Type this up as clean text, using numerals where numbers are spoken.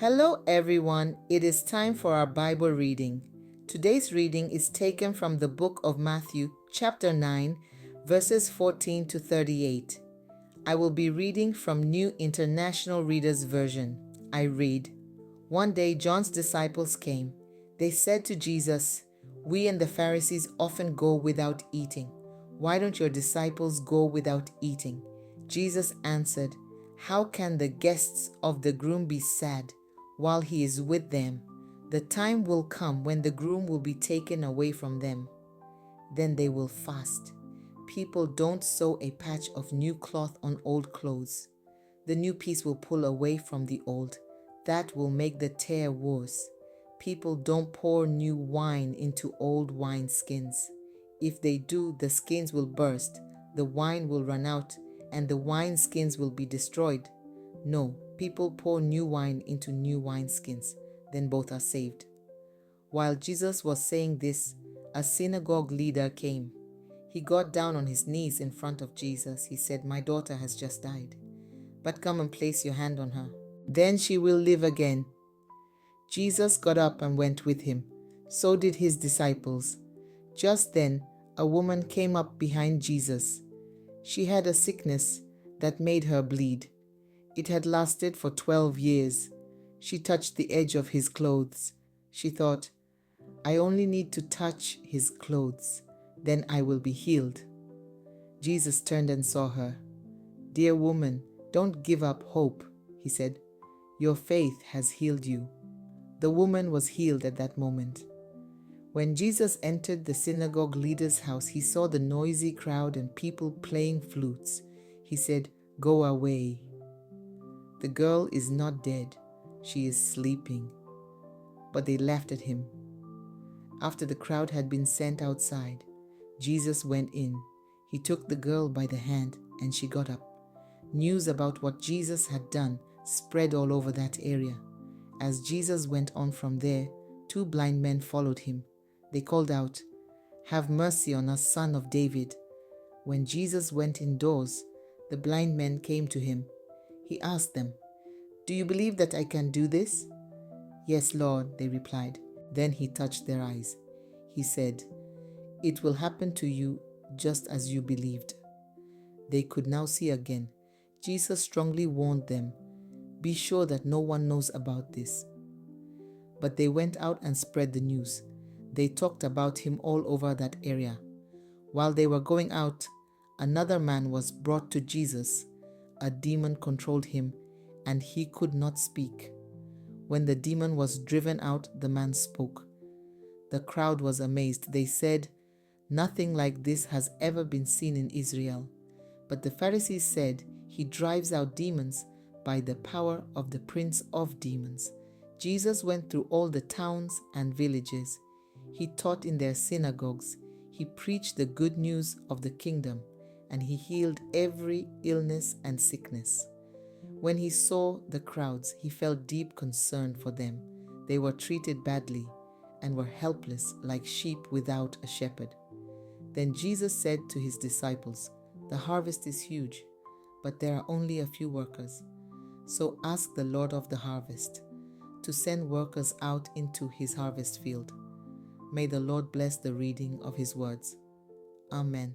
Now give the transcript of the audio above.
Hello, everyone. It is time for our Bible reading. Today's reading is taken from the book of Matthew, chapter 9, verses 14 to 38. I will be reading from New International Reader's Version. I read, One day John's disciples came. They said to Jesus, "We and the Pharisees often go without eating. Why don't your disciples go without eating?" Jesus answered, "How can the guests of the groom be sad while he is with them? The time will come when the groom will be taken away from them. Then they will fast. People don't sew a patch of new cloth on old clothes. The new piece will pull away from the old. That will make the tear worse. People don't pour new wine into old wineskins. If they do, the skins will burst, the wine will run out, and the wineskins will be destroyed. No, people pour new wine into new wineskins, then both are saved." While Jesus was saying this, a synagogue leader came. He got down on his knees in front of Jesus. He said, "My daughter has just died, but come and place your hand on her. Then she will live again." Jesus got up and went with him. So did his disciples. Just then, a woman came up behind Jesus. She had a sickness that made her bleed. It had lasted for 12 years. She touched the edge of his clothes. She thought, "I only need to touch his clothes, then I will be healed." Jesus turned and saw her. "Dear woman, don't give up hope," he said. "Your faith has healed you." The woman was healed at that moment. When Jesus entered the synagogue leader's house, he saw the noisy crowd and people playing flutes. He said, "Go away. The girl is not dead. She is sleeping." But they laughed at him. After the crowd had been sent outside, Jesus went in. He took the girl by the hand and she got up. News about what Jesus had done spread all over that area. As Jesus went on from there, 2 blind men followed him. They called out, "Have mercy on us, Son of David." When Jesus went indoors, the blind men came to him. He asked them, "Do you believe that I can do this?" "Yes, Lord," they replied. Then he touched their eyes. He said, "It will happen to you just as you believed." They could now see again. Jesus strongly warned them, "Be sure that no one knows about this." But they went out and spread the news. They talked about him all over that area. While they were going out, another man was brought to Jesus. A demon controlled him, and he could not speak. When the demon was driven out, the man spoke. The crowd was amazed. They said, "Nothing like this has ever been seen in Israel." But the Pharisees said, "He drives out demons by the power of the prince of demons." Jesus went through all the towns and villages. He taught in their synagogues. He preached the good news of the kingdom, and he healed every illness and sickness. When he saw the crowds, he felt deep concern for them. They were treated badly and were helpless like sheep without a shepherd. Then Jesus said to his disciples, "The harvest is huge, but there are only a few workers. So ask the Lord of the harvest to send workers out into his harvest field." May the Lord bless the reading of his words. Amen.